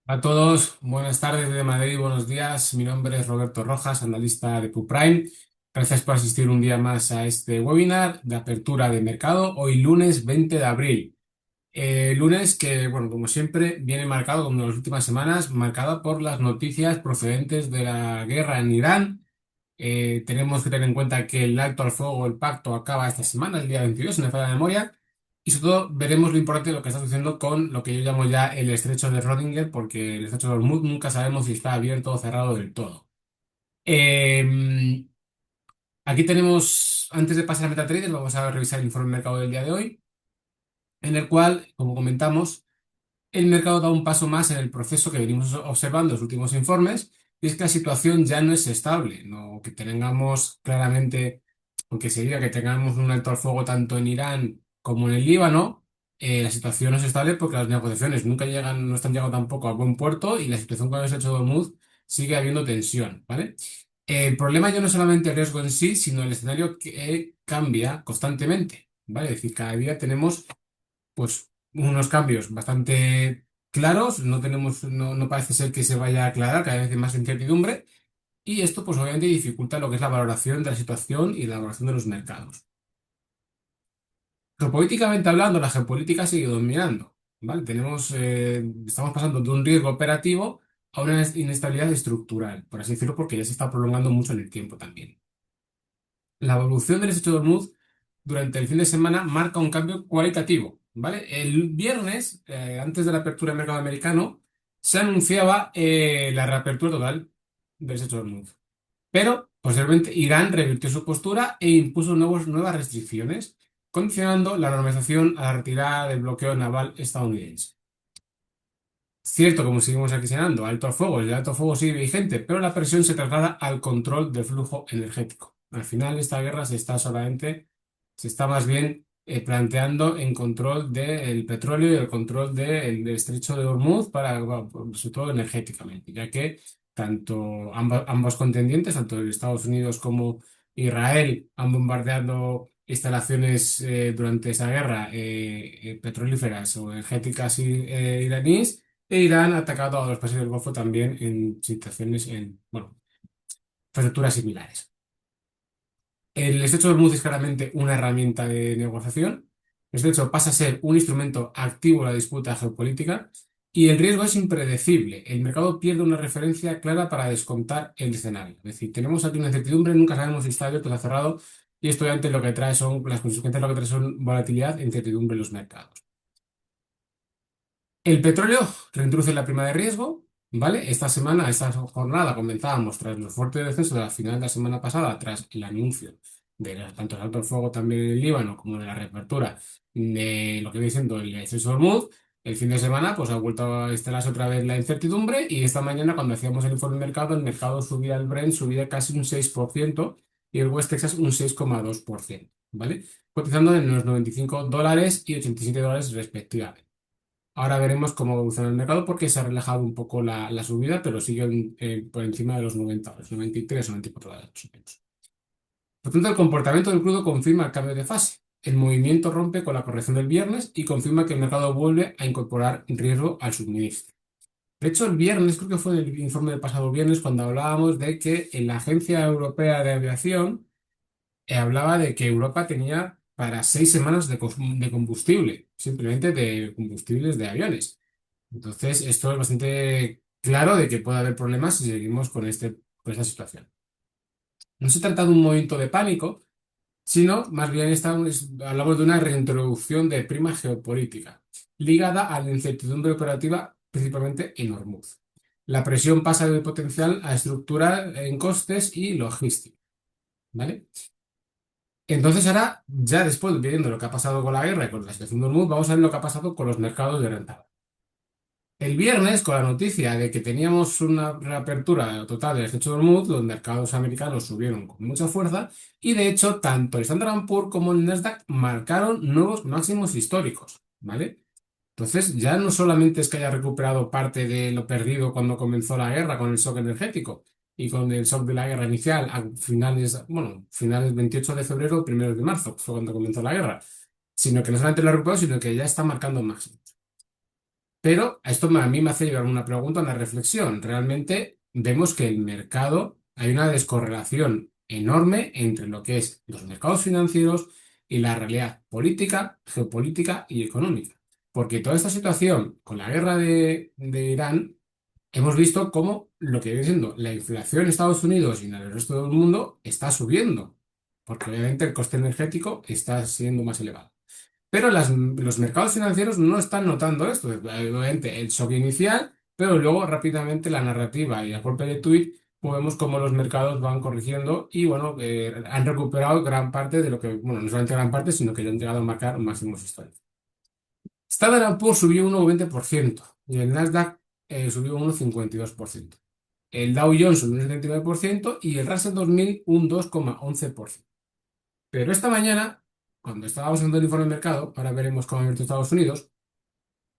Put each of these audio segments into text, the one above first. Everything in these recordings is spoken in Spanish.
A todos, buenas tardes desde Madrid, buenos días. Mi nombre es Roberto Rojas, analista de PUPrime. Gracias por asistir un día más a este webinar de apertura de mercado, hoy lunes 20 de abril. Lunes que, bueno, como siempre, viene marcado, como en las últimas semanas, marcado por las noticias procedentes de la guerra en Irán. Tenemos que tener en cuenta que el alto al fuego, el pacto, acaba esta semana, el día 22, si no me falla la memoria. Y sobre todo veremos lo importante de lo que está sucediendo con lo que yo llamo ya el estrecho de Rödingen, porque el estrecho de Hormuz nunca sabemos si está abierto o cerrado del todo. Eh, Aquí tenemos, antes de pasar a MetaTrader, vamos a revisar el informe de mercado del día de hoy, en el cual, como comentamos, el mercado da un paso más en el proceso que venimos observando en los últimos informes, y es que la situación ya no es estable, no que tengamos claramente, aunque se diga que tengamos un alto al fuego tanto en Irán como en el Líbano, la situación no es estable porque las negociaciones nunca llegan, no están llegando tampoco a buen puerto y la situación con el estrecho de Hormuz sigue habiendo tensión, ¿vale? El problema ya no es solamente el riesgo en sí, sino el escenario que cambia constantemente, ¿vale? Es decir, cada día tenemos pues unos cambios bastante claros, no parece ser que se vaya a aclarar, cada vez hay más incertidumbre, y esto pues obviamente dificulta lo que es la valoración de la situación y la valoración de los mercados. Geopolíticamente hablando, la geopolítica sigue dominando, ¿vale? Estamos pasando de un riesgo operativo a una inestabilidad estructural, por así decirlo, porque ya se está prolongando mucho en el tiempo también. La evolución del estrecho de Hormuz durante el fin de semana marca un cambio cualitativo, ¿vale? El viernes, antes de la apertura del mercado americano, se anunciaba la reapertura total del estrecho de Hormuz. Pero, posteriormente, Irán revirtió su postura e impuso nuevas restricciones, condicionando la normalización a la retirada del bloqueo naval estadounidense. Cierto, como seguimos aquí señalando, alto al fuego, el alto al fuego sigue vigente, pero la presión se traslada al control del flujo energético. Al final, esta guerra se está más bien planteando en control del petróleo y el control del estrecho de Hormuz para, bueno, sobre todo energéticamente, ya que ambos contendientes, tanto Estados Unidos como Israel, han bombardeado instalaciones durante esa guerra petrolíferas o energéticas iraníes, e Irán ha atacado a los países del Golfo también en situaciones, bueno, infraestructuras similares. El estrecho de Hormuz es claramente una herramienta de negociación. El estrecho pasa a ser un instrumento activo en la disputa geopolítica y el riesgo es impredecible. El mercado pierde una referencia clara para descontar el escenario. Es decir, tenemos aquí una incertidumbre, nunca sabemos si está abierto o está cerrado, y esto obviamente lo que trae son, las consecuencias lo que trae son volatilidad e incertidumbre en los mercados. El petróleo reintroduce la prima de riesgo, ¿vale? Esta jornada comenzábamos tras los fuertes descensos de la final de la semana pasada, tras el anuncio tanto el alto el fuego también en el Líbano como de la reapertura de lo que viene siendo el estrecho de Hormuz. El fin de semana pues ha vuelto a instalarse otra vez la incertidumbre y esta mañana cuando hacíamos el informe de mercado, el mercado subía, el Brent subía casi un 6% y el West Texas un 6,2%, ¿vale? Cotizando en los $95 y $87 respectivamente. Ahora veremos cómo evoluciona el mercado porque se ha relajado un poco la subida, pero sigue por encima de los 90, los 93 o 94 dólares menos. Por tanto, el comportamiento del crudo confirma el cambio de fase. El movimiento rompe con la corrección del viernes y confirma que el mercado vuelve a incorporar riesgo al suministro. De hecho, el viernes, creo que fue el informe del pasado viernes, cuando hablábamos de que en la Agencia Europea de Aviación hablaba de que Europa tenía para 6 semanas de combustible, simplemente de combustibles de aviones. Entonces, esto es bastante claro de que puede haber problemas si seguimos con esta situación. No se trata de un movimiento de pánico, sino más bien hablamos de una reintroducción de prima geopolítica, ligada a la incertidumbre operativa, principalmente en Hormuz. La presión pasa del potencial a estructura en costes y logística, ¿vale? Entonces ahora, ya después, viendo lo que ha pasado con la guerra y con la situación de Hormuz, vamos a ver lo que ha pasado con los mercados de renta. El viernes, con la noticia de que teníamos una reapertura total del estrecho de Hormuz, los mercados americanos subieron con mucha fuerza y, de hecho, tanto el Standard Poor's como el Nasdaq marcaron nuevos máximos históricos, ¿vale? Entonces, ya no solamente es que haya recuperado parte de lo perdido cuando comenzó la guerra con el shock energético y con el shock de la guerra inicial a finales 28 de febrero, primeros de marzo, que fue cuando comenzó la guerra, sino que no solamente lo ha recuperado, sino que ya está marcando máximos. Pero esto a mí me hace llevar una pregunta, una reflexión. Realmente vemos que el mercado, hay una descorrelación enorme entre lo que es los mercados financieros y la realidad política, geopolítica y económica. Porque toda esta situación con la guerra de Irán, hemos visto cómo lo que viene siendo la inflación en Estados Unidos y en el resto del mundo está subiendo. Porque obviamente el coste energético está siendo más elevado. Pero los mercados financieros no están notando esto. Obviamente el shock inicial, pero luego rápidamente la narrativa y a golpe de tweet pues vemos cómo los mercados van corrigiendo y bueno, han recuperado gran parte de lo que, bueno, no solamente gran parte, sino que ya han llegado a marcar máximos históricos. Standard Poor's subió un 1,20% y el Nasdaq subió un 1,52%. El Dow Jones subió un 79% y el Russell 2000 un 2,11%. Pero esta mañana, cuando estábamos haciendo el informe de mercado, ahora veremos cómo ha abierto Estados Unidos,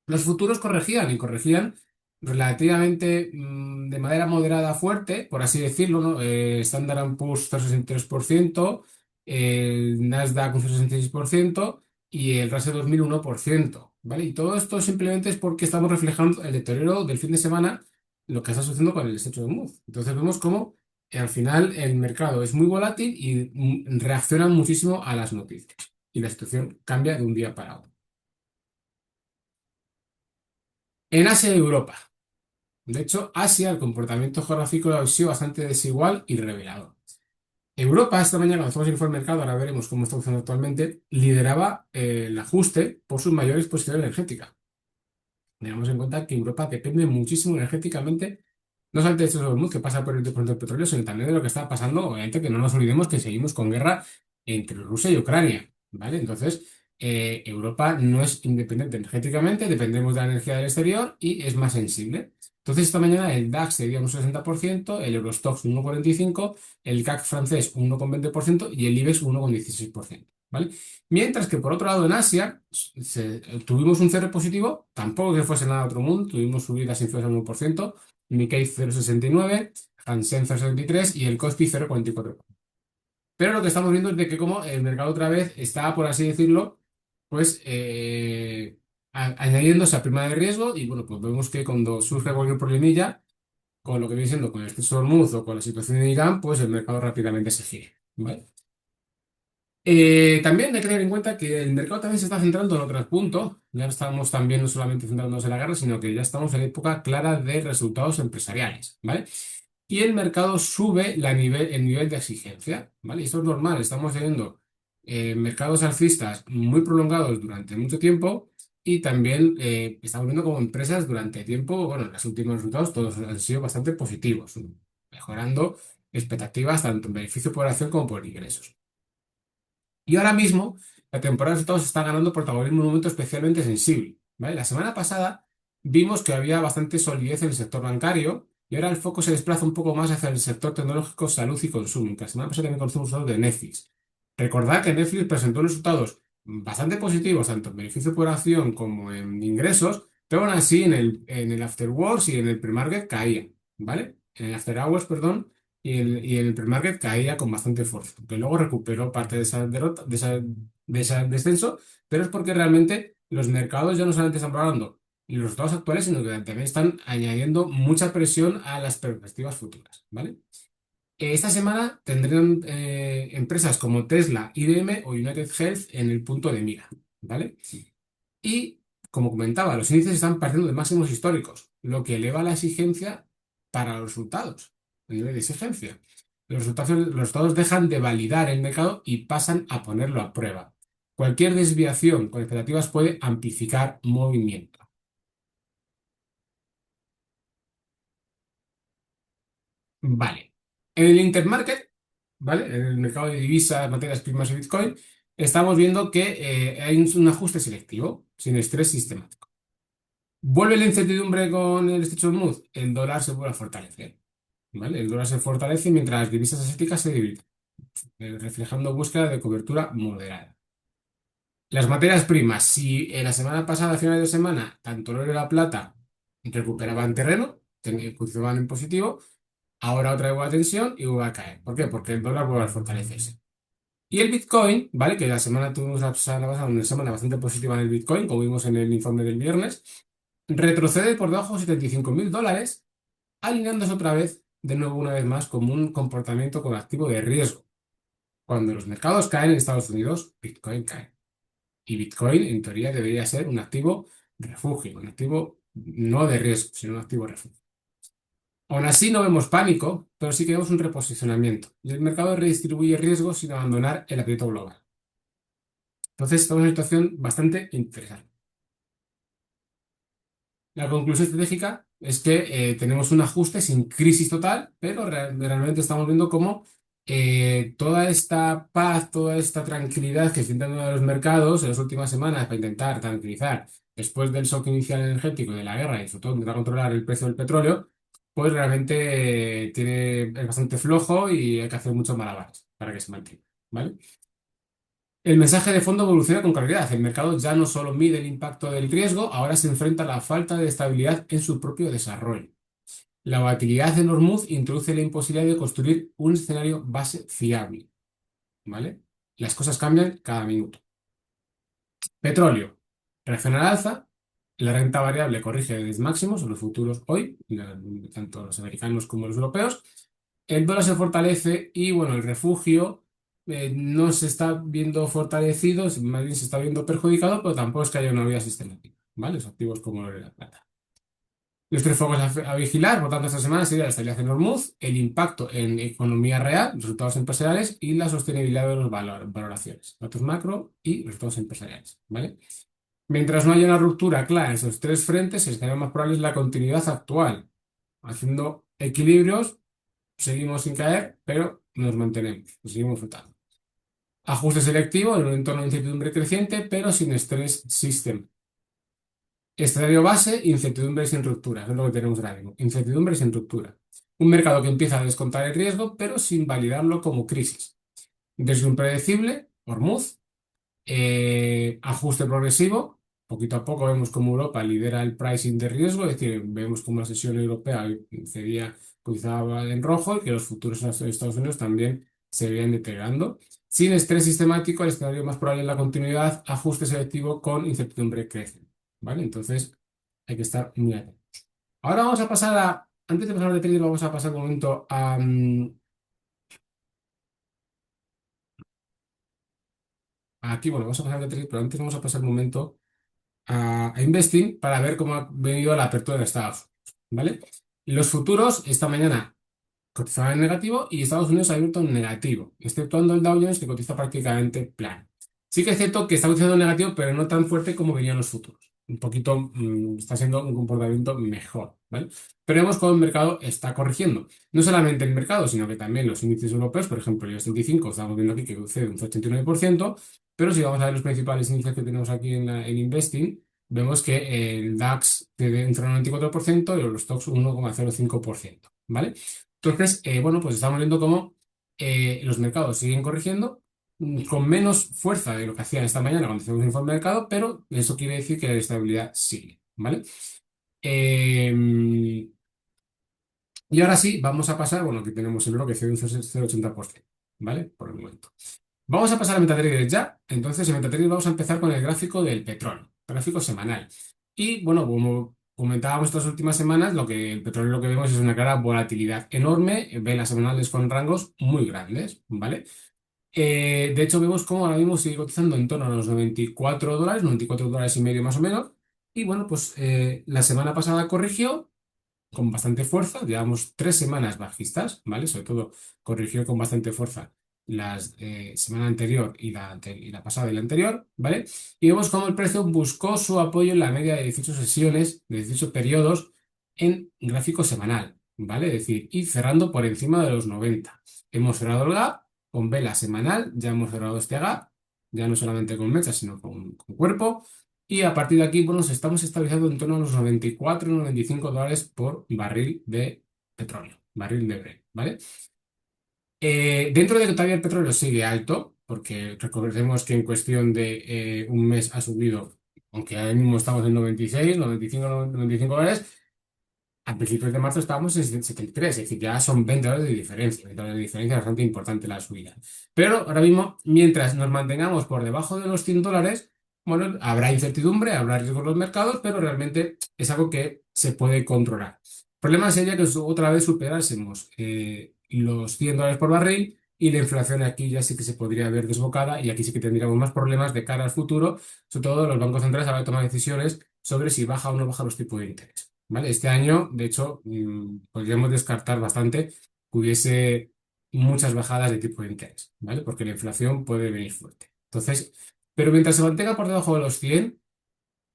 los futuros corregían y corregían relativamente de manera moderada fuerte, por así decirlo, ¿no? Standard Poor's 0,63%, el Nasdaq un 0,66% y el Russell 2000 1%, ¿vale? Y todo esto simplemente es porque estamos reflejando el deterioro del fin de semana, lo que está sucediendo con el estrecho de Hormuz. Entonces vemos cómo al final el mercado es muy volátil y reacciona muchísimo a las noticias y la situación cambia de un día para otro. En Asia y Europa. De hecho, Asia, el comportamiento geográfico ha sido bastante desigual y revelador. Europa, esta mañana, cuando estamos en el mercado, ahora veremos cómo está funcionando actualmente, lideraba el ajuste por su mayor exposición energética. Tengamos en cuenta que Europa depende muchísimo energéticamente, no solamente de estos hormuz que pasa por el depósito del petróleo, sino también de lo que está pasando, obviamente, que no nos olvidemos que seguimos con guerra entre Rusia y Ucrania, ¿vale? Entonces, Europa no es independiente energéticamente, dependemos de la energía del exterior y es más sensible. Entonces, esta mañana el DAX sería un 60%, el Eurostoxx un 1,45%, el CAC francés un 1,20% y el IBEX un 1,16%, ¿vale? Mientras que por otro lado en Asia tuvimos un cierre positivo, tampoco que fuese nada otro mundo, tuvimos subidas inferiores al 1%, Nikkei 0,69, Hansen 0,73 y el Kospi 0,44. Pero lo que estamos viendo es de que como el mercado otra vez está, por así decirlo, pues añadiéndose a prima de riesgo y bueno, pues vemos que cuando surge cualquier problemilla, con lo que viene siendo con el exceso de Hormuz o con la situación de Irán, pues el mercado rápidamente se gira, ¿vale? También hay que tener en cuenta que el mercado también se está centrando en otros puntos. Ya no estamos también no solamente centrándonos en la guerra, sino que ya estamos en época clara de resultados empresariales, ¿vale? Y el mercado sube el nivel de exigencia, ¿vale? Y esto es normal. Estamos teniendo mercados alcistas muy prolongados durante mucho tiempo y también estamos viendo como empresas durante tiempo, bueno, los últimos resultados todos han sido bastante positivos, mejorando expectativas tanto en beneficio por acción como por ingresos. Y ahora mismo, la temporada de resultados está ganando protagonismo en un momento especialmente sensible, ¿vale? La semana pasada vimos que había bastante solidez en el sector bancario y ahora el foco se desplaza un poco más hacia el sector tecnológico, salud y consumo. Que la semana pasada también conocimos los resultados de Netflix. Recordad que Netflix presentó resultados bastante positivos, tanto en beneficio por acción como en ingresos, pero aún así en el After Hours y en el pre-market caían, ¿vale? En el After Hours, perdón, y el premarket caía con bastante fuerza, que luego recuperó parte de esa derrota, de ese descenso, pero es porque realmente los mercados ya no solamente están valorando los resultados actuales, sino que también están añadiendo mucha presión a las perspectivas futuras, ¿vale? Esta semana tendrán empresas como Tesla, IBM o United Health en el punto de mira, ¿vale? Y, como comentaba, los índices están partiendo de máximos históricos, lo que eleva la exigencia para los resultados, el nivel de exigencia. Los resultados dejan de validar el mercado y pasan a ponerlo a prueba. Cualquier desviación con expectativas puede amplificar movimiento. Vale. En el intermarket, ¿vale? En el mercado de divisas, materias primas y Bitcoin, estamos viendo que hay un ajuste selectivo, sin estrés sistemático. Vuelve la incertidumbre con el estrecho de Hormuz, el dólar se vuelve a fortalecer, ¿vale? El dólar se fortalece mientras las divisas asiáticas se debilitan, reflejando búsqueda de cobertura moderada. Las materias primas, si en la semana pasada, a finales de semana, tanto el oro y la plata recuperaban terreno, funcionaban en positivo, ahora otra vez va a tensión y va a caer. ¿Por qué? Porque el dólar vuelve a fortalecerse. Y el Bitcoin, ¿vale? Que la semana tuvimos la semana pasada una semana bastante positiva en el Bitcoin, como vimos en el informe del viernes. retrocede por debajo de 75.000 dólares, alineándose otra vez, de nuevo una vez más, como un comportamiento con activo de riesgo. Cuando los mercados caen en Estados Unidos, Bitcoin cae. Y Bitcoin, en teoría, debería ser un activo refugio, un activo no de riesgo, sino un activo refugio. Aún así, no vemos pánico, pero sí que vemos un reposicionamiento. Y el mercado redistribuye riesgos sin abandonar el apetito global. Entonces, estamos en una situación bastante interesante. La conclusión estratégica es que tenemos un ajuste sin crisis total, pero realmente estamos viendo cómo toda esta paz, toda esta tranquilidad que están dando a los mercados en las últimas semanas para intentar tranquilizar después del shock inicial energético de la guerra y sobre todo intentar controlar el precio del petróleo, pues realmente es bastante flojo y hay que hacer muchos malabares para que se mantenga, ¿vale? El mensaje de fondo evoluciona con claridad. El mercado ya no solo mide el impacto del riesgo, ahora se enfrenta a la falta de estabilidad en su propio desarrollo. La volatilidad en Hormuz introduce la imposibilidad de construir un escenario base fiable, ¿vale? Las cosas cambian cada minuto. Petróleo. Reacciona al alza. La renta variable corrige desde máximos en los futuros hoy, tanto los americanos como los europeos. El dólar se fortalece y bueno, el refugio no se está viendo fortalecido, más bien se está viendo perjudicado, pero tampoco es que haya una vía sistemática, ¿vale? Los activos como el oro y la plata. Los tres focos a vigilar, por tanto, esta semana sería la estabilidad en Hormuz, el impacto en economía real, resultados empresariales y la sostenibilidad de las valoraciones, datos macro y resultados empresariales, ¿vale? Mientras no haya una ruptura clara en esos tres frentes, el escenario más probable es la continuidad actual, haciendo equilibrios. Seguimos sin caer, pero nos mantenemos, nos seguimos flotando. Ajuste selectivo en un entorno de incertidumbre creciente, pero sin estrés system. Escenario base, incertidumbre sin ruptura. Eso es lo que tenemos ahora mismo. Incertidumbre sin ruptura. Un mercado que empieza a descontar el riesgo, pero sin validarlo como crisis. Desde un predecible, Hormuz, ajuste progresivo. Poquito a poco vemos cómo Europa lidera el pricing de riesgo, es decir, vemos cómo la sesión europea cedía, cotizaba en rojo y que los futuros de Estados Unidos también se veían deteriorando. Sin estrés sistemático, el escenario más probable es la continuidad, ajuste selectivo con incertidumbre crece. ¿Vale? Entonces, hay que estar muy atentos. Ahora vamos a pasar antes de pasar de trading, vamos a pasar un momento aquí, bueno, vamos a pasar de trading, pero antes vamos a pasar un momento a Investing para ver cómo ha venido la apertura de Estados Unidos, ¿vale? Los futuros esta mañana cotizaban en negativo y Estados Unidos ha abierto en negativo, exceptuando el Dow Jones que cotiza prácticamente plano. Sí que es cierto que está cotizando en negativo, pero no tan fuerte como venían los futuros. Un poquito, está siendo un comportamiento mejor, ¿vale? Pero vemos cómo el mercado está corrigiendo. No solamente el mercado, sino que también los índices europeos, por ejemplo, el IBEX 35, estamos viendo aquí que cede un 89%, pero si vamos a ver los principales índices que tenemos aquí en Investing, vemos que el DAX cede un 0,94% y los stocks un 1,05%, ¿vale? Entonces, bueno, pues estamos viendo cómo los mercados siguen corrigiendo con menos fuerza de lo que hacían esta mañana cuando hicimos un informe de mercado, pero eso quiere decir que la estabilidad sigue, ¿vale? Eh, y ahora sí, vamos a pasar, bueno, aquí tenemos el oro que cede un 0,80%, ¿vale? Por el momento. Vamos a pasar a MetaTrader ya. Entonces, en MetaTrader vamos a empezar con el gráfico del petróleo, gráfico semanal. Y bueno, como comentábamos estas últimas semanas, el petróleo lo que vemos es una clara volatilidad enorme, velas semanales con rangos muy grandes, ¿vale? De hecho, vemos cómo ahora mismo sigue cotizando en torno a los $94, $94,50 más o menos. Y bueno, pues la semana pasada corrigió con bastante fuerza. Llevamos 3 semanas bajistas, ¿vale? Sobre todo corrigió con bastante fuerza la semana anterior y la pasada y la anterior, ¿vale? Y vemos cómo el precio buscó su apoyo en la media de 18 sesiones, de 18 periodos en gráfico semanal, ¿vale? Es decir, y cerrando por encima de los 90. Hemos cerrado el gap con vela semanal, ya hemos cerrado este gap, ya no solamente con mecha, sino con cuerpo. Y a partir de aquí, bueno, nos estamos estabilizando en torno a los 94 $95 por barril de petróleo, barril de Brent, ¿vale? Dentro de que todavía el petróleo sigue alto, porque recordemos que en cuestión de un mes ha subido, aunque ahora mismo estamos en 96, 95, $95, a principios de marzo estábamos en 73, es decir, ya son $20 de diferencia, $20 de diferencia bastante importante la subida. Pero ahora mismo, mientras nos mantengamos por debajo de los $100, bueno, habrá incertidumbre, habrá riesgo en los mercados, pero realmente es algo que se puede controlar. El problema sería que otra vez superásemos los $100 por barril y la inflación aquí ya sí que se podría ver desbocada y aquí sí que tendríamos más problemas de cara al futuro, sobre todo los bancos centrales habrán tomado decisiones sobre si baja o no baja los tipos de interés. ¿Vale? Este año, de hecho, podríamos descartar bastante que hubiese muchas bajadas de tipo de interés, ¿vale? Porque la inflación puede venir fuerte. Entonces, pero mientras se mantenga por debajo de los 100,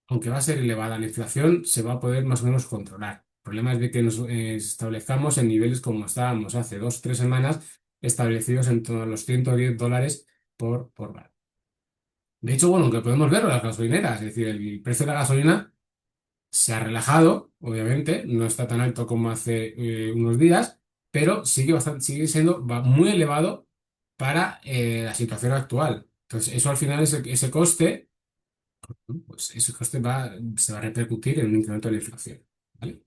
aunque va a ser elevada la inflación, se va a poder más o menos controlar. El problema es de que nos establezcamos en niveles como estábamos hace 2 o 3 semanas, establecidos en torno a los $110 por barril. De hecho, bueno, aunque podemos verlo en las gasolineras, es decir, el precio de la gasolina se ha relajado, obviamente, no está tan alto como hace unos días, pero sigue siendo muy elevado para la situación actual. Entonces, eso al final, ese coste, ¿no? Pues ese coste se va a repercutir en un incremento de la inflación. ¿Vale?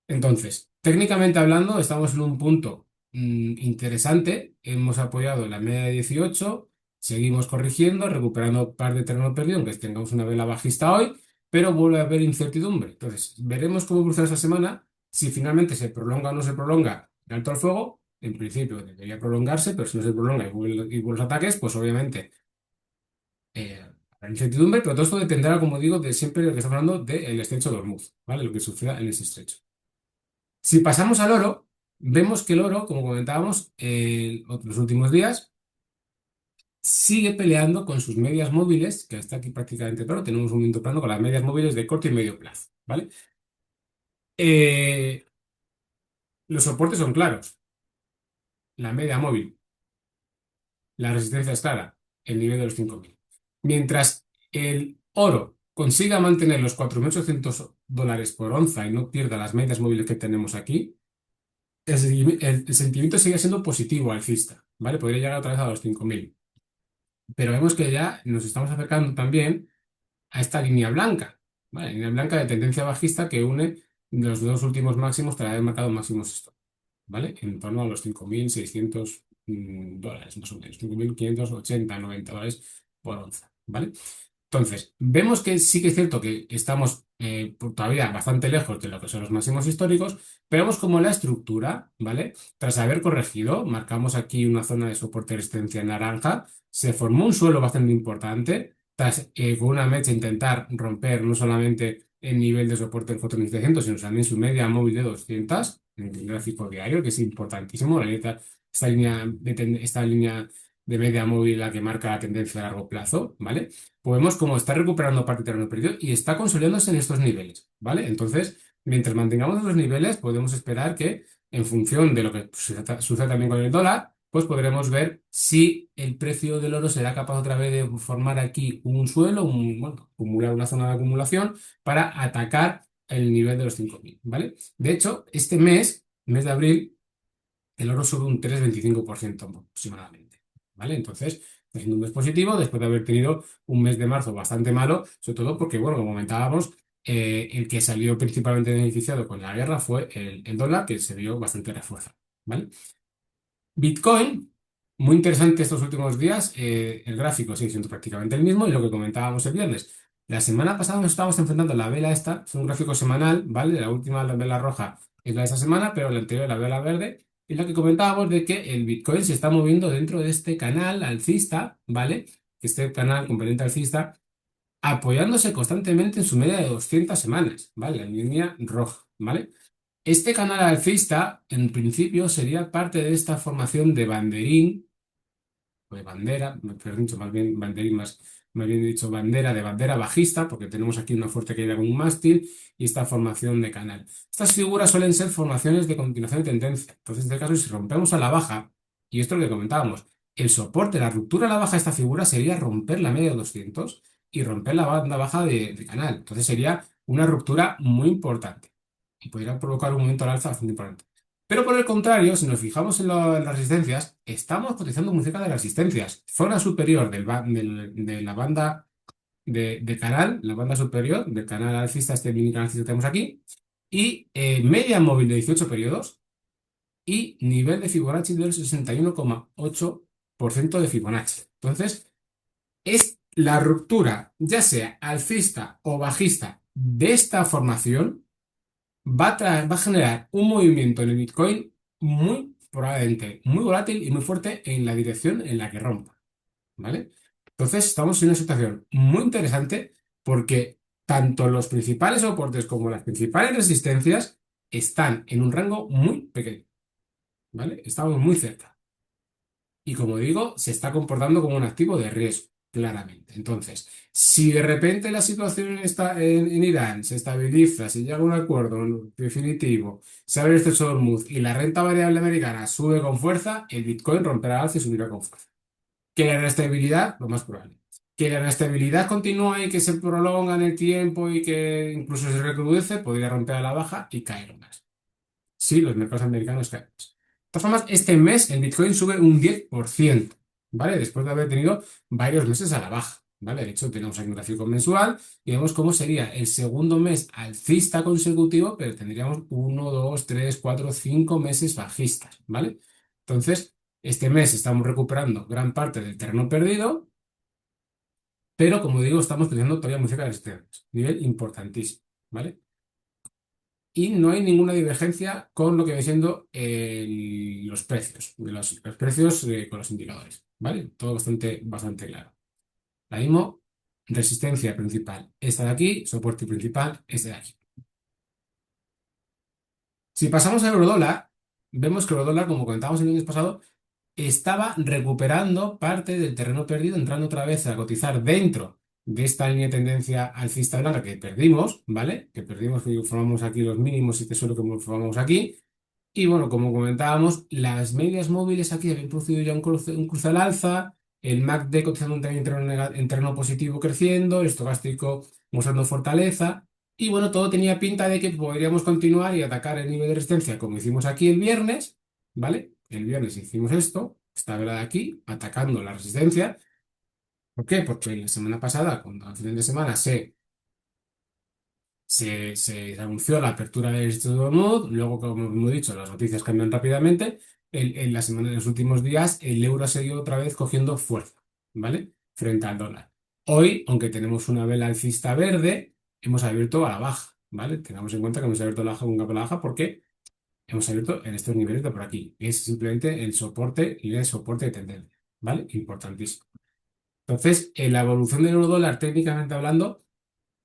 Entonces, técnicamente hablando, estamos en un punto interesante. Hemos apoyado la media de 18, seguimos corrigiendo, recuperando par de terreno perdido, aunque tengamos una vela bajista hoy, pero vuelve a haber incertidumbre. Entonces, veremos cómo evoluciona esta semana, si finalmente se prolonga o no se prolonga el alto al fuego. En principio debería prolongarse, pero si no se prolonga y vuelven los ataques, pues obviamente habrá incertidumbre, pero todo esto dependerá, como digo, de siempre lo que estamos hablando del estrecho de Hormuz, ¿vale? Lo que suceda en ese estrecho. Si pasamos al oro, vemos que el oro, como comentábamos los últimos días, sigue peleando con sus medias móviles, que está aquí prácticamente claro, tenemos un movimiento plano con las medias móviles de corto y medio plazo, ¿vale? Eh, los soportes son claros, la media móvil, la resistencia es clara, el nivel de los 5.000. Mientras el oro consiga mantener los $4.800 por onza y no pierda las medias móviles que tenemos aquí, el sentimiento sigue siendo positivo alcista, ¿vale? Podría llegar otra vez a los 5.000. Pero vemos que ya nos estamos acercando también a esta línea blanca, ¿vale? Línea blanca de tendencia bajista que une los dos últimos máximos tras haber marcado máximos esto, ¿vale? En torno a los $5.600 más o menos, 5.580, $90 por onza, ¿vale? Entonces, vemos que sí que es cierto que estamos todavía bastante lejos de lo que son los máximos históricos, pero vemos como la estructura, ¿vale? Tras haber corregido, marcamos aquí una zona de soporte de resistencia naranja, se formó un suelo bastante importante, tras con una mecha intentar romper no solamente el nivel de soporte del FTSE 100, sino también su media móvil de 200 en el gráfico diario, que es importantísimo, esta línea de media móvil la que marca la tendencia a largo plazo, ¿vale? Pues vemos cómo está recuperando parte de terreno perdido y está consolidándose en estos niveles, ¿vale? Entonces, mientras mantengamos esos niveles, podemos esperar que, en función de lo que suceda también con el dólar, pues podremos ver si el precio del oro será capaz otra vez de formar aquí un suelo, bueno, acumular una zona de acumulación para atacar el nivel de los 5.000, ¿vale? De hecho, este mes de abril, el oro sube un 3,25% aproximadamente, ¿vale? Entonces, está siendo un mes positivo después de haber tenido un mes de marzo bastante malo, sobre todo porque, bueno, como comentábamos, el que salió principalmente beneficiado con la guerra fue el dólar, que se vio bastante refuerzado, ¿vale? Bitcoin, muy interesante estos últimos días. El gráfico sigue siendo prácticamente el mismo y lo que comentábamos el viernes. La semana pasada nos estábamos enfrentando a la vela esta, es un gráfico semanal, ¿vale? La última, la vela roja, es la de esta semana, pero la anterior, la vela verde, y la que comentábamos de que el Bitcoin se está moviendo dentro de este canal alcista, ¿vale? Este canal componente alcista, apoyándose constantemente en su media de 200 semanas, ¿vale? La línea roja, ¿vale? Este canal alcista, en principio, sería parte de esta formación de banderín, o de bandera, mejor dicho, más bien banderín, más bien dicho bandera, de bandera bajista, porque tenemos aquí una fuerte caída con un mástil y esta formación de canal. Estas figuras suelen ser formaciones de continuación de tendencia. Entonces, en este caso, si rompemos a la baja, y esto es lo que comentábamos, el soporte, la ruptura a la baja de esta figura sería romper la media de 200 y romper la banda baja de canal. Entonces, sería una ruptura muy importante y podría provocar un movimiento al alza bastante importante. Pero por el contrario, si nos fijamos en las resistencias, estamos cotizando muy cerca de las resistencias. Zona superior de la banda de canal, la banda superior del canal alcista, este mini canal alcista que tenemos aquí, y media móvil de 18 periodos y nivel de Fibonacci del 61,8% de Fibonacci. Entonces, es La ruptura, ya sea alcista o bajista de esta formación, va a generar un movimiento en el Bitcoin muy probablemente muy volátil y muy fuerte en la dirección en la que rompa, ¿vale? Entonces estamos en una situación muy interesante porque tanto los principales soportes como las principales resistencias están en un rango muy pequeño, ¿vale? Estamos muy cerca. Y como digo, se está comportando como un activo de riesgo, claramente. Entonces, si de repente la situación en Irán se estabiliza, se llega a un acuerdo definitivo, se abre el estrecho de Hormuz y la renta variable americana sube con fuerza, el Bitcoin romperá alza y subirá con fuerza. ¿Que la inestabilidad? Lo más probable. Que la inestabilidad continúe y que se prolonga en el tiempo y que incluso se recrudece, podría romper a la baja y caer más. Sí, los mercados americanos caen. De todas formas, este mes el Bitcoin sube un 10%, ¿vale? Después de haber tenido varios meses a la baja, ¿vale? De hecho, tenemos aquí un gráfico mensual y vemos cómo sería el segundo mes alcista consecutivo, pero tendríamos uno, dos, tres, cuatro, cinco meses bajistas, ¿vale? Entonces, este mes estamos recuperando gran parte del terreno perdido, pero como digo, estamos teniendo todavía muy cerca de este nivel importantísimo, ¿vale? Y no hay ninguna divergencia con lo que viene siendo los precios, los precios con los indicadores, ¿vale? Todo bastante claro. Ahora mismo, resistencia principal esta de aquí, soporte principal este de aquí. Si pasamos al eurodólar, vemos que el eurodólar, como comentábamos el lunes pasado, estaba recuperando parte del terreno perdido, entrando otra vez a cotizar dentro de esta línea de tendencia alcista blanca que perdimos, ¿vale? Que perdimos, que formamos aquí los mínimos y que solo que formamos aquí. Y bueno, como comentábamos, las medias móviles aquí habían producido ya un cruce al alza, el MACD cotizando también en terreno positivo creciendo, el estocástico mostrando fortaleza, y bueno, todo tenía pinta de que podríamos continuar y atacar el nivel de resistencia como hicimos aquí el viernes, ¿vale? El viernes hicimos esto, esta vela de aquí, atacando la resistencia. ¿Por qué? Porque la semana pasada, cuando al final de semana se anunció la apertura del Instituto de Mood, luego, como hemos dicho, las noticias cambian rápidamente. En la semana, en los últimos días, el euro ha seguido otra vez cogiendo fuerza, ¿vale? Frente al dólar. Hoy, aunque tenemos una vela alcista verde, hemos abierto a la baja, ¿vale? Tengamos en cuenta que hemos abierto un gap a la baja porque hemos abierto en estos niveles de por aquí. Es simplemente el soporte y el soporte de tendencia, ¿vale? Importantísimo. Entonces, en la evolución del euro dólar, técnicamente hablando,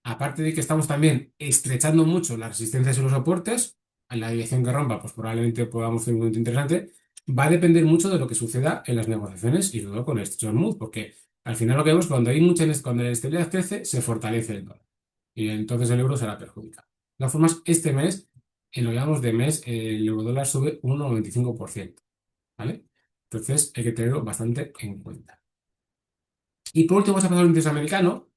aparte de que estamos también estrechando mucho las resistencias y los soportes, en la dirección que rompa, pues probablemente podamos tener un momento interesante, va a depender mucho de lo que suceda en las negociaciones y luego con el stretch mood, porque al final lo que vemos cuando hay cuando la estabilidad crece, se fortalece el dólar y entonces el euro será perjudicado. De todas formas, este mes, en lo que llamamos de mes, el euro dólar sube un 1,95%, ¿vale? Entonces hay que tenerlo bastante en cuenta. Y por último, vamos a pasar al índice americano.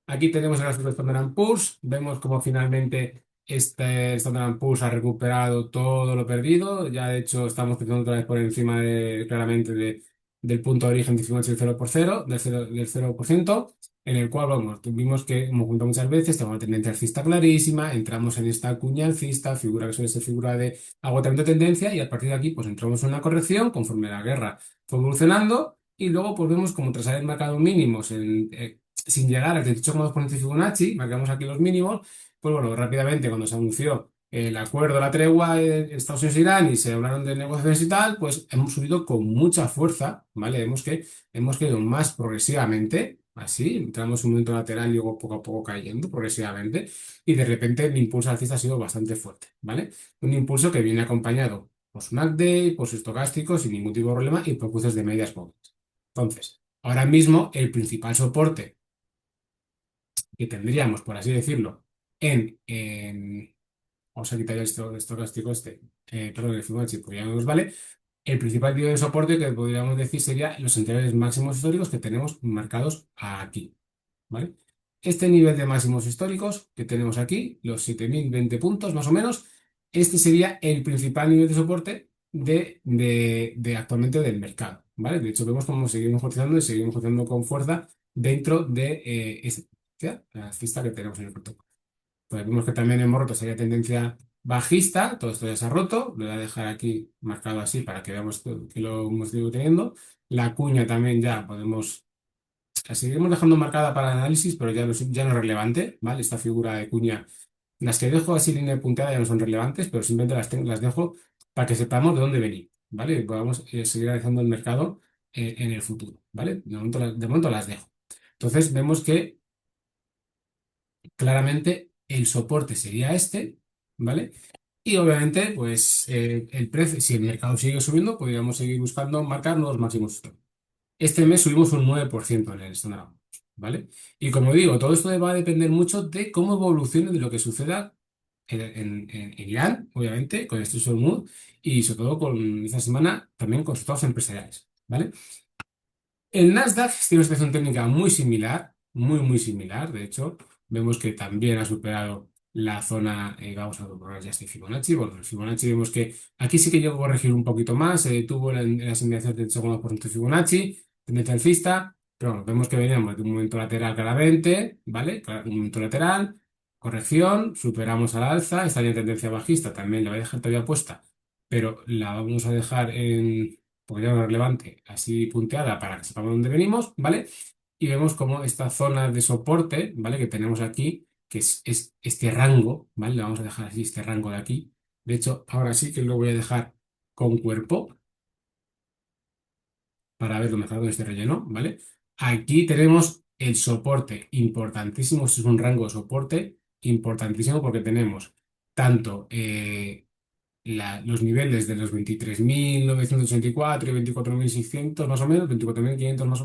Aquí tenemos el gráfico de Standard Poor's. Vemos cómo finalmente este Standard Poor's ha recuperado todo lo perdido. Ya de hecho estamos creciendo otra vez por encima claramente del punto de origen de Fibonacci del 0%, del 0%, en el cual, vamos, tuvimos que, como comentado muchas veces, tenemos una tendencia alcista clarísima, entramos en esta cuña alcista, figura que suele ser figura de agotamiento de tendencia, y a partir de aquí pues entramos en una corrección conforme la guerra fue evolucionando. Y luego pues vemos como tras haber marcado mínimos sin llegar al 38,2% de Fibonacci, marcamos aquí los mínimos, pues bueno, rápidamente cuando se anunció el acuerdo, la tregua de Estados Unidos e Irán y se hablaron de negociaciones y tal, pues hemos subido con mucha fuerza, ¿vale? Vemos que hemos caído más progresivamente, así, entramos en un momento lateral y luego poco a poco cayendo progresivamente, y de repente el impulso alcista ha sido bastante fuerte, ¿vale? Un impulso que viene acompañado por su MACD, por su estocástico, sin ningún tipo de problema, y por cruces de medias móviles. Entonces, ahora mismo el principal soporte que tendríamos, por así decirlo, vamos a quitar esto, estocástico perdón, el Fibonacci, porque ya no nos vale. El principal nivel de soporte que podríamos decir sería los anteriores máximos históricos que tenemos marcados aquí, ¿vale? Este nivel de máximos históricos que tenemos aquí, los 7.020 puntos más o menos, este sería el principal nivel de soporte de actualmente del mercado, ¿vale? De hecho, vemos cómo seguimos cotizando y seguimos cotizando con fuerza dentro de esta la alcista que tenemos en el protocolo. Pues vemos que también hemos roto esa tendencia bajista, todo esto ya se ha roto, lo voy a dejar aquí marcado así para que veamos que lo hemos ido teniendo. La cuña también ya podemos la seguiremos dejando marcada para el análisis, pero ya no es relevante, ¿vale? Esta figura de cuña, las que dejo así línea punteada ya no son relevantes, pero simplemente las dejo para que sepamos de dónde venir, ¿vale? Y podamos seguir analizando el mercado en el futuro, ¿vale? De momento las dejo. Entonces vemos que claramente el soporte sería este, ¿vale? Y obviamente, pues el precio, si el mercado sigue subiendo, podríamos seguir buscando marcar nuevos máximos históricos. Este mes subimos un 9% en el Standard Poor's, ¿vale? Y como digo, todo esto va a depender mucho de cómo evolucione, de lo que suceda en Irán, obviamente, con el Strait of Hormuz y sobre todo con esta semana también con resultados empresariales, ¿vale? El Nasdaq tiene una situación técnica muy similar, muy similar. De hecho, vemos que también ha superado la zona, vamos a ver ya este Fibonacci. Bueno, el Fibonacci vemos que aquí sí que llegó a corregir un poquito más, se detuvo en las inmediaciones del segundo por ciento de Fibonacci, tendencia alcista, pero bueno, vemos que veníamos de un momento lateral claramente, ¿vale? Un momento lateral, corrección, superamos al alza, esta línea de tendencia bajista también la voy a dejar todavía puesta, pero la vamos a dejar porque ya no es relevante, así punteada para que sepamos dónde venimos, ¿vale? Y vemos como esta zona de soporte, ¿vale? Que tenemos aquí, que es este rango, ¿vale? Le vamos a dejar así este rango de aquí. De hecho, ahora sí que lo voy a dejar con cuerpo para verlo mejor con este relleno, ¿vale? Aquí tenemos el soporte importantísimo, este es un rango de soporte importantísimo porque tenemos tanto los niveles de los 23.984 y 24.600 más o menos, 24.500 más,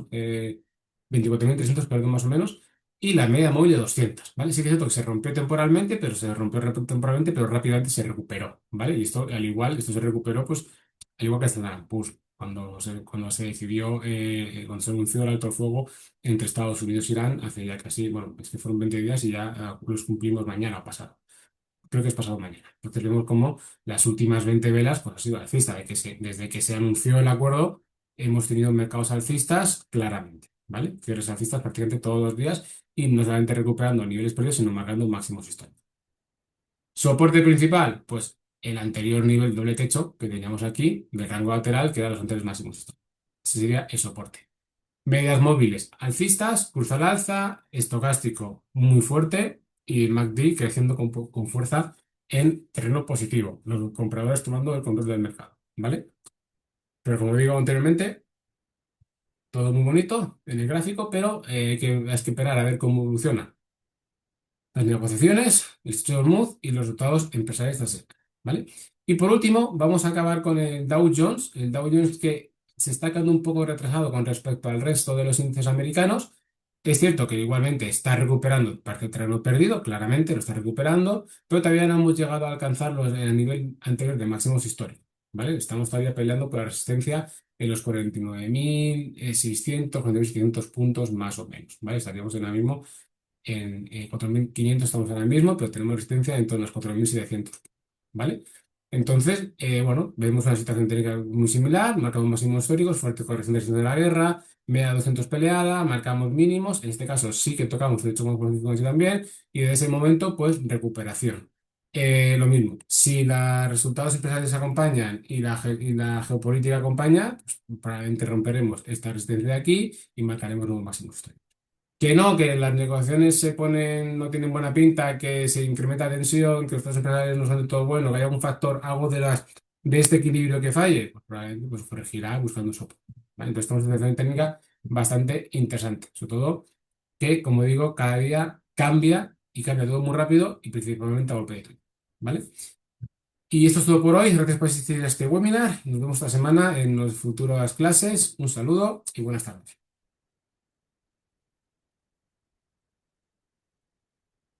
24.300, perdón, más o menos, y la media móvil de 200, ¿vale? Sí que es cierto que se rompió temporalmente, pero se rompió temporalmente, pero rápidamente se recuperó, ¿vale? Y esto, al igual, esto se recuperó, pues, al igual que Standard Poor's, cuando se decidió, cuando se anunció el alto el fuego entre Estados Unidos e Irán, hace ya casi, bueno, es que fueron 20 días y ya los cumplimos mañana o pasado, creo que es pasado mañana. Entonces vemos como las últimas 20 velas pues, ha sido alcista, desde que se anunció el acuerdo hemos tenido mercados alcistas claramente, ¿vale? Cierres alcistas prácticamente todos los días y no solamente recuperando niveles perdidos, sino marcando máximos históricos. Soporte principal, pues el anterior nivel doble techo que teníamos aquí, de rango lateral, que era los anteriores máximos históricos. Ese sería el soporte. Medias móviles alcistas, cruz al alza, estocástico muy fuerte y MACD creciendo con fuerza en terreno positivo. Los compradores tomando el control del mercado, ¿vale? Pero como digo anteriormente, todo muy bonito en el gráfico, pero hay que esperar a ver cómo evoluciona las negociaciones, el Strait of Hormuz y los resultados empresariales de la semana, ¿vale? Y por último, vamos a acabar con el Dow Jones que se está quedando un poco retrasado con respecto al resto de los índices americanos. Es cierto que igualmente está recuperando parte del terreno perdido, claramente lo está recuperando, pero todavía no hemos llegado a alcanzar el nivel anterior de máximos históricos, ¿vale? Estamos todavía peleando por la resistencia en los 49.600, 49.700 puntos más o menos, ¿vale? Estaríamos en el mismo en 4.500 estamos ahora mismo, pero tenemos resistencia en torno a los 4.700, ¿vale? Entonces, bueno, vemos una situación técnica muy similar, marcamos máximos históricos, fuerte corrección de la guerra, media 200 peleada, marcamos mínimos, en este caso sí que tocamos el 8,5 también, y desde ese momento, pues, recuperación. Lo mismo, si los resultados empresariales acompañan y la geopolítica acompaña, pues probablemente romperemos esta resistencia de aquí y marcaremos nuevos máximos históricos. Que no, que las negociaciones no tienen buena pinta, que se incrementa tensión, que los precios empresariales no son de todo bueno, que hay algún factor, algo de este equilibrio que falle, pues probablemente pues, corregirá buscando soporte. ¿Vale? Entonces estamos en una situación técnica bastante interesante, sobre todo que, como digo, cada día cambia y cambia todo muy rápido y principalmente a golpe de clic, ¿vale? Y esto es todo por hoy. Gracias por asistir a este webinar. Nos vemos esta semana en las futuras clases. Un saludo y buenas tardes.